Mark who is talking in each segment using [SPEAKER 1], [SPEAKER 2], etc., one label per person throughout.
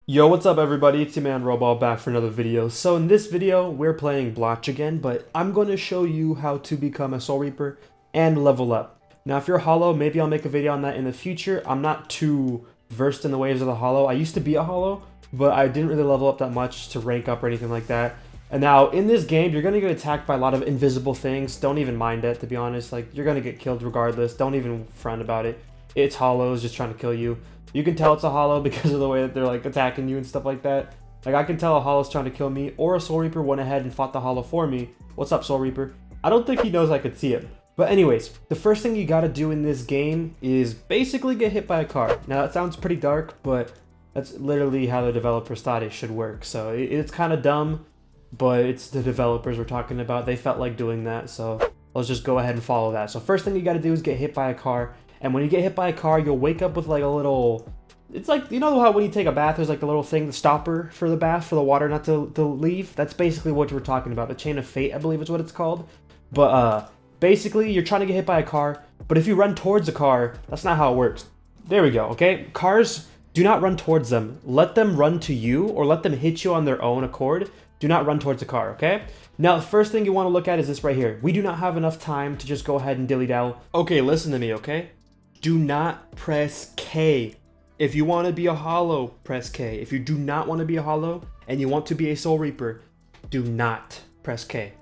[SPEAKER 1] Yo, what's up everybody? It's your man Roball back for another video. So in this video, we're playing Blotch again, but I'm going to show you how to become a Soul Reaper and level up. Now, if you're Hollow, maybe I'll make a video on that in the future. I'm not too versed in the waves of the Hollow. I used to be a Hollow, but I didn't really level up that much to rank up or anything like that. And now, in this game, you're going to get attacked by a lot of invisible things. Don't even mind it, to be honest. Like, you're going to get killed regardless. Don't even fret about it. It's Hollows just trying to kill you. You can tell it's a Hollow because of the way that they're like attacking you and stuff like that. Like I can tell a Hollow's trying to kill me, or a Soul Reaper went ahead and fought the Hollow for me. What's up, Soul Reaper? I don't think he knows I could see him. But anyways, the first thing you gotta do in this game is basically get hit by a car. Now that sounds pretty dark, but that's literally how the developers thought it should work. So it's kind of dumb, but it's the developers we're talking about. They felt like doing that, so let's just go ahead and follow that. So first thing you gotta do is get hit by a car. And when you get hit by a car, you'll wake up with like a little, it's like, you know how when you take a bath, there's like a little thing, the stopper for the bath, for the water not to leave? That's basically what we're talking about. The chain of fate, I believe is what it's called. But basically, you're trying to get hit by a car, but if you run towards a car, that's not how it works. There we go, okay? Cars, do not run towards them. Let them run to you, or let them hit you on their own accord. Do not run towards a car, okay? Now, the first thing you want to look at is this right here. We do not have enough time to just go ahead and dilly-dally. Okay, listen to me, okay? Do not press K. If you want to be a Hollow, press K. If you do not want to be a Hollow and you want to be a Soul Reaper, do not press K.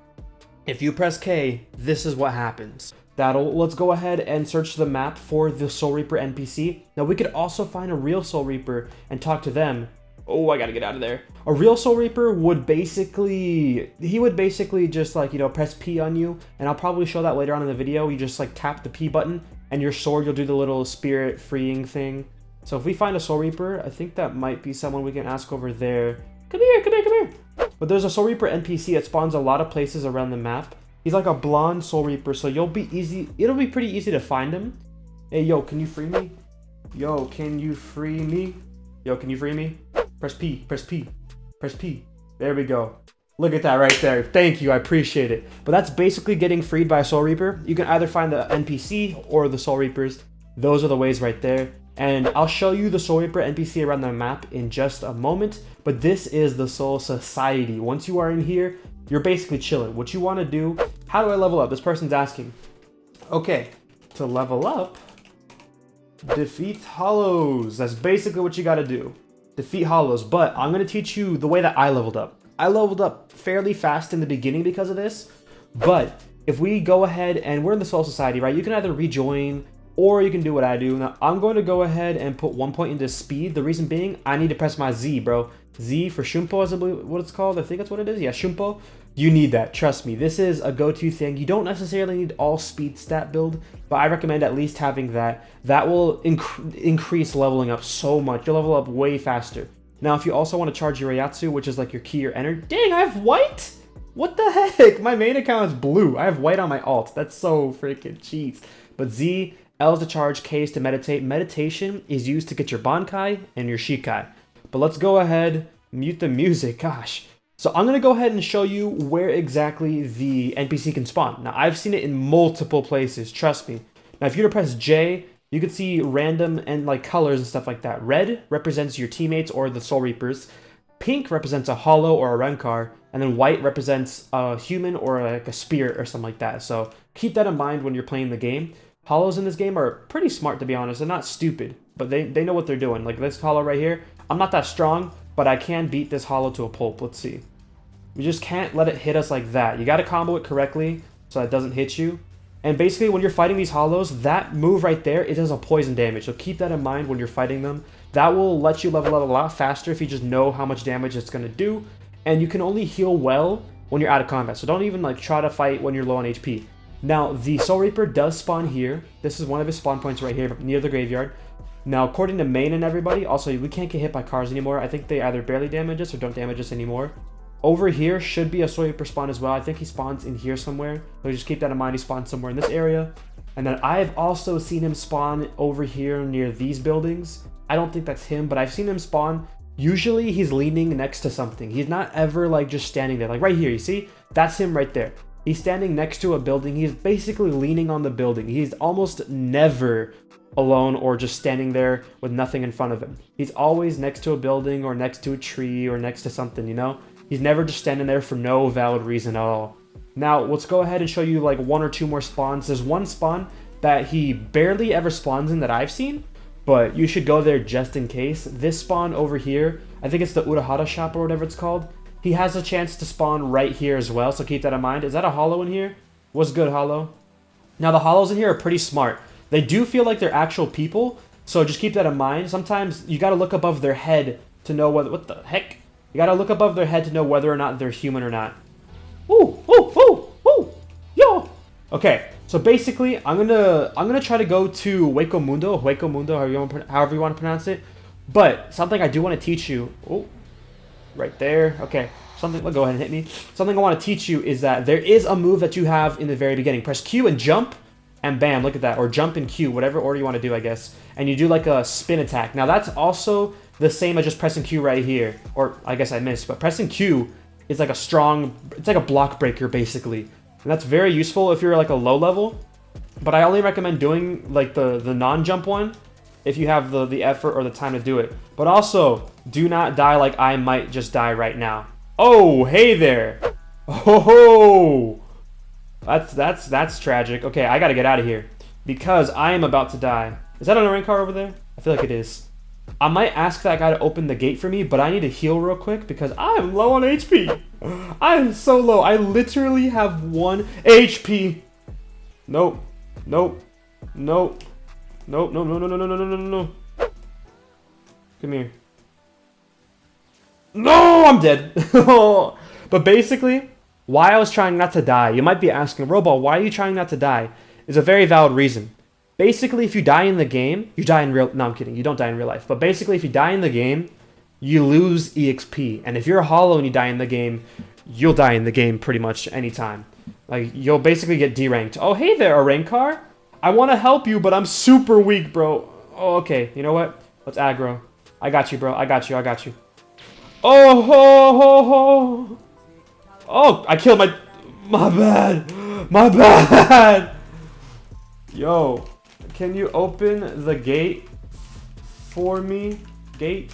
[SPEAKER 1] If you press K, this is what happens. Let's go ahead and search the map for the Soul Reaper NPC. Now we could also find a real Soul Reaper and talk to them. Oh, I gotta get out of there. A real Soul Reaper would basically, just like, you know, press P on you. And I'll probably show that later on in the video. You just like tap the P button and your sword, you'll do the little spirit freeing thing. So if we find a Soul Reaper, I think that might be someone we can ask over there. Come here, come here, come here. But there's a Soul Reaper NPC that spawns a lot of places around the map. He's like a blonde Soul Reaper, so it'll be pretty easy to find him. Hey, yo, can you free me? Yo, can you free me? Yo, can you free me? Press P, press P, press P. There we go. Look at that right there. Thank you, I appreciate it. But that's basically getting freed by a Soul Reaper. You can either find the NPC or the Soul Reapers. Those are the ways right there. And I'll show you the Soul Reaper NPC around the map in just a moment. But this is the Soul Society. Once you are in here, you're basically chilling. What you want to do, how do I level up? This person's asking. Okay, to level up, defeat Hollows. That's basically what you got to do. Defeat Hollows. But I'm going to teach you the way that I leveled up. I leveled up fairly fast in the beginning because of this, but if we go ahead and we're in the Soul Society, right, you can either rejoin or you can do what I do. Now, I'm going to go ahead and put 1 point into speed. The reason being, I need to press my Z, bro. Z for Shumpo, is what it's called. I think that's what it is. Yeah, Shumpo. You need that. Trust me. This is a go-to thing. You don't necessarily need all speed stat build, but I recommend at least having that. That will increase leveling up so much. You'll level up way faster. Now, if you also want to charge your Reiatsu, which is like your key or energy. Dang, I have white? What the heck? My main account is blue. I have white on my alt. That's so freaking cheats. But Z, L is to charge, K is to meditate. Meditation is used to get your Bankai and your Shikai. But let's go ahead, mute the music. Gosh. So I'm going to go ahead and show you where exactly the NPC can spawn. Now, I've seen it in multiple places. Trust me. Now, if you were to press J, you can see random and like colors and stuff like that. Red represents your teammates or the Soul Reapers. Pink represents a Hollow or a Renkar. And then white represents a human or like a spirit or something like that. So keep that in mind when you're playing the game. Hollows in this game are pretty smart, to be honest. They're not stupid, but they know what they're doing. Like this Hollow right here. I'm not that strong, but I can beat this Hollow to a pulp. Let's see. We just can't let it hit us like that. You got to combo it correctly so it doesn't hit you. And basically, when you're fighting these Hollows, that move right there, it does a poison damage. So keep that in mind when you're fighting them. That will let you level up a lot faster if you just know how much damage it's going to do. And you can only heal well when you're out of combat. So don't even like try to fight when you're low on HP. Now, the Soul Reaper does spawn here. This is one of his spawn points right here near the graveyard. Now, according to Main and everybody, also, we can't get hit by cars anymore. I think they either barely damage us or don't damage us anymore. Over here should be a Soul Reaper spawn as well. I think he spawns in here somewhere. So just keep that in mind. He spawns somewhere in this area. And then I've also seen him spawn over here near these buildings. I don't think that's him, but I've seen him spawn. Usually he's leaning next to something. He's not ever like just standing there. Like right here, you see? That's him right there. He's standing next to a building. He's basically leaning on the building. He's almost never alone or just standing there with nothing in front of him. He's always next to a building or next to a tree or next to something, you know? He's never just standing there for no valid reason at all. Now, let's go ahead and show you like 1 or 2 more spawns. There's one spawn that he barely ever spawns in that I've seen, but you should go there just in case. This spawn over here, I think it's the Urahara shop or whatever it's called. He has a chance to spawn right here as well, so keep that in mind. Is that a hollow in here? What's good, hollow? Now, the hollows in here are pretty smart. They do feel like they're actual people, so just keep that in mind. Sometimes you gotta look above their head to know what the heck? You gotta look above their head to know whether or not they're human or not. Ooh, ooh, ooh, ooh, yo! Okay, so basically, I'm gonna try to go to Hueco Mundo, however you want to pronounce it. But something I do want to teach you. Oh, right there. Okay, something. Well, go ahead and hit me. Something I want to teach you is that there is a move that you have in the very beginning. Press Q and jump, and bam, look at that. Or jump and Q, whatever order you want to do, I guess. And you do like a spin attack. Now that's also the same as just pressing Q right here. Or I guess I missed, but pressing Q is like a strong. It's like a block breaker basically. And that's very useful if you're like a low level. But I only recommend doing like the non-jump one if you have the effort or the time to do it. But also, do not die like I might just die right now. Oh, hey there. Oh, that's tragic. Okay, I gotta get out of here because I am about to die. Is that on a rank car over there? I feel like it is. I might ask that guy to open the gate for me, but I need to heal real quick because I'm low on HP. I am so low. I literally have 1 HP. Nope. Nope. Nope. Nope. No, no, no, no, no, no, no, no, no. Come here. No, I'm dead. But basically, why I was trying not to die, you might be asking, Roball, why are you trying not to die? Is a very valid reason. Basically, if you die in the game, you die in real... No, I'm kidding. You don't die in real life. But basically, if you die in the game, you lose EXP. And if you're a hollow and you die in the game, you'll die in the game pretty much anytime. Like, you'll basically get D-ranked. Oh, hey there, a rank car. I want to help you, but I'm super weak, bro. Oh, okay. You know what? Let's aggro. I got you, bro. I got you. I got you. Oh, ho, ho, ho. Oh, I killed my... My bad. My bad. Yo, can you open the gate for me? Gate?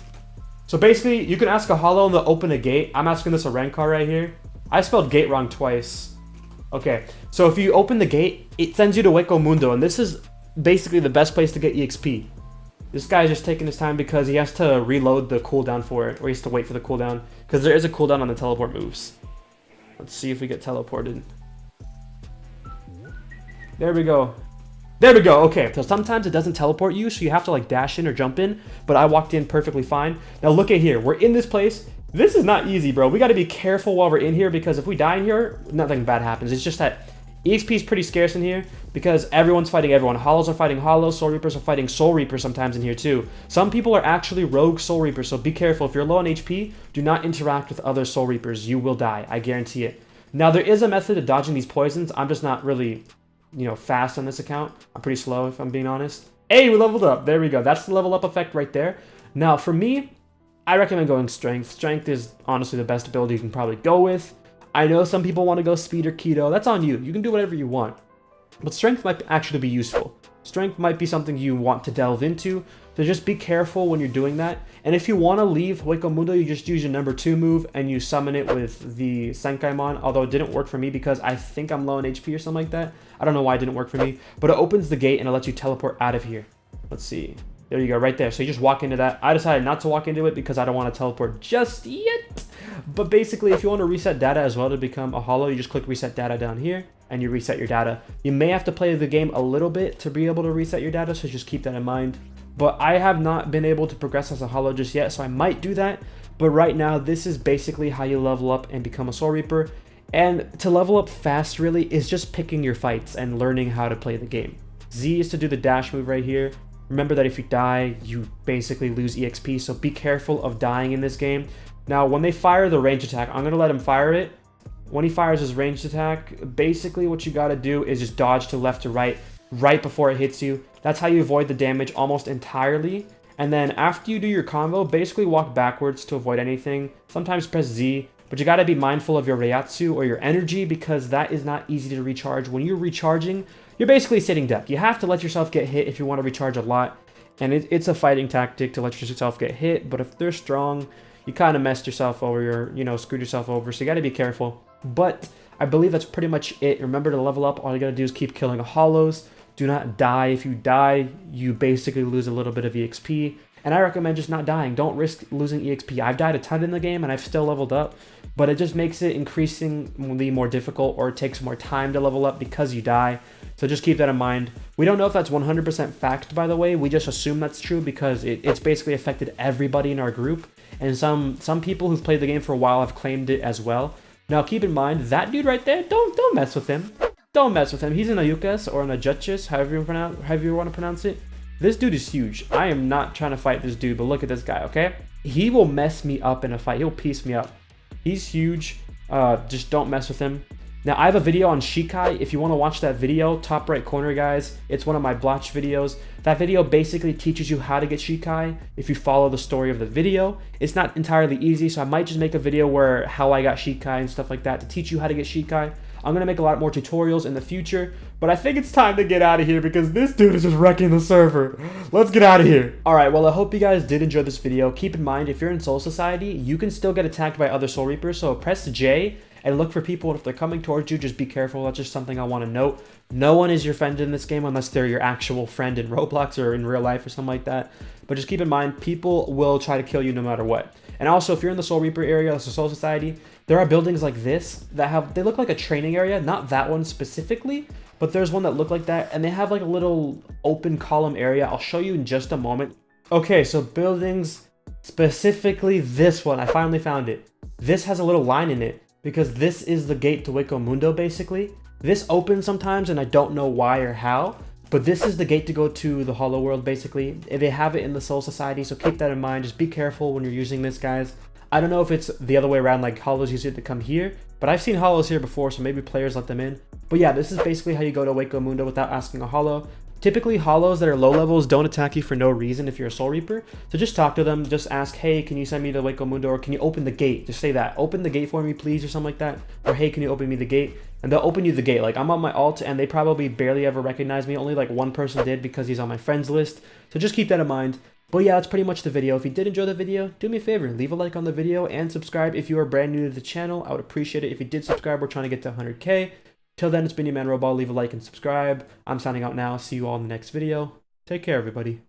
[SPEAKER 1] So basically, you can ask a hollow and they'll open a gate. I'm asking this a rank car right here. I spelled gate wrong twice. Okay, so if you open the gate, it sends you to Hueco Mundo, and this is basically the best place to get EXP. This guy's just taking his time because he has to reload the cooldown for it, or he has to wait for the cooldown, because there is a cooldown on the teleport moves. Let's see if we get teleported. There we go. There we go. Okay, so sometimes it doesn't teleport you, so you have to like dash in or jump in, but I walked in perfectly fine. Now look at here. We're in this place. This is not easy, bro. We got to be careful while we're in here because if we die in here, nothing bad happens. It's just that EXP is pretty scarce in here because everyone's fighting everyone. Hollows are fighting hollows. Soul Reapers are fighting Soul Reapers sometimes in here too. Some people are actually rogue Soul Reapers, so be careful. If you're low on HP, do not interact with other Soul Reapers. You will die. I guarantee it. Now, there is a method of dodging these poisons. I'm just not really, fast on this account. I'm pretty slow, if I'm being honest. Hey, we leveled up. There we go. That's the level up effect right there. Now, for me, I recommend going Strength. Strength is honestly the best ability you can probably go with. I know some people want to go Speed or Keto. That's on you. You can do whatever you want. But Strength might actually be useful. Strength might be something you want to delve into. So just be careful when you're doing that. And if you want to leave Hueco Mundo, you just use your number 2 move and you summon it with the Senkaimon. Although it didn't work for me because I think I'm low on HP or something like that. I don't know why it didn't work for me. But it opens the gate and it lets you teleport out of here. Let's see. There you go, right there. So you just walk into that. I decided not to walk into it because I don't want to teleport just yet. But basically, if you want to reset data as well to become a hollow, you just click reset data down here and you reset your data. You may have to play the game a little bit to be able to reset your data, so just keep that in mind. But I have not been able to progress as a hollow just yet, so I might do that. But right now, this is basically how you level up and become a Soul Reaper. And to level up fast, really, is just picking your fights and learning how to play the game. Z is to do the dash move right here. Remember that if you die, you basically lose EXP, so be careful of dying in this game. Now, when they fire the range attack, I'm going to let him fire it. When he fires his ranged attack, basically what you got to do is just dodge to left to right before it hits you. That's how you avoid the damage almost entirely. And then after you do your combo, basically walk backwards to avoid anything. Sometimes press Z, But you got to be mindful of your Reiatsu or your energy, because that is not easy to recharge. When you're recharging, you're basically sitting duck. You have to let yourself get hit if you want to recharge a lot. And it's a fighting tactic to let yourself get hit. But if they're strong, you kind of messed yourself over, screwed yourself over. So you got to be careful. But I believe that's pretty much it. Remember to level up. All you got to do is keep killing hollows. Do not die. If you die, you basically lose a little bit of EXP. And I recommend just not dying. Don't risk losing EXP. I've died a ton in the game and I've still leveled up, but it just makes it increasingly more difficult, or it takes more time to level up because you die. So just keep that in mind. We don't know if that's 100% fact, by the way. We just assume that's true because it's basically affected everybody in our group. And some people who've played the game for a while have claimed it as well. Now keep in mind, that dude right there, don't mess with him. Don't mess with him. He's an Ayukas or an Ajuchis, however you want to pronounce it. This dude is huge. I am not trying to fight this dude, but look at this guy, okay? He will mess me up in a fight. He'll piece me up. He's huge. Just don't mess with him. Now, I have a video on Shikai. If you want to watch that video, top right corner, guys, it's one of my Blotch videos. That video basically teaches you how to get Shikai if you follow the story of the video. It's not entirely easy, so I might just make a video where how I got Shikai and stuff like that to teach you how to get Shikai. I'm going to make a lot more tutorials in the future, but I think it's time to get out of here because this dude is just wrecking the server. Let's get out of here. Alright, well, I hope you guys did enjoy this video. Keep in mind, if you're in Soul Society, you can still get attacked by other Soul Reapers, so press J and look for people, and if they're coming towards you, just be careful. That's just something I want to note. No one is your friend in this game unless they're your actual friend in Roblox or in real life or something like that. But just keep in mind, people will try to kill you no matter what. And also, if you're in the Soul Reaper area, the Soul Society, there are buildings like this that they look like a training area. Not that one specifically, but there's one that look like that, and they have like a little open column area. I'll show you in just a moment. Okay, so buildings, specifically this one, I finally found it. This has a little line in it because this is the gate to Hueco Mundo, basically. This opens sometimes, and I don't know why or how, but this is the gate to go to the Hollow World, basically. They have it in the Soul Society, so keep that in mind. Just be careful when you're using this, guys. I don't know if it's the other way around, like hollows use it to come here, but I've seen hollows here before, so maybe players let them in. But yeah, this is basically how you go to Hueco Mundo without asking a hollow. Typically, hollows that are low levels don't attack you for no reason if you're a Soul Reaper. So just talk to them, just ask, hey, can you send me to Hueco Mundo, or can you open the gate? Just say that, open the gate for me, please, or something like that. Or hey, can you open me the gate? And they'll open you the gate. Like, I'm on my alt, and they probably barely ever recognize me. Only like one person did because he's on my friends list. So just keep that in mind. But yeah, that's pretty much the video. If you did enjoy the video, do me a favor, leave a like on the video and subscribe if you are brand new to the channel. I would appreciate it if you did subscribe. We're trying to get to 100K. Till then, it's been your man Roball. Leave a like and subscribe. I'm signing out now. See you all in the next video. Take care, everybody.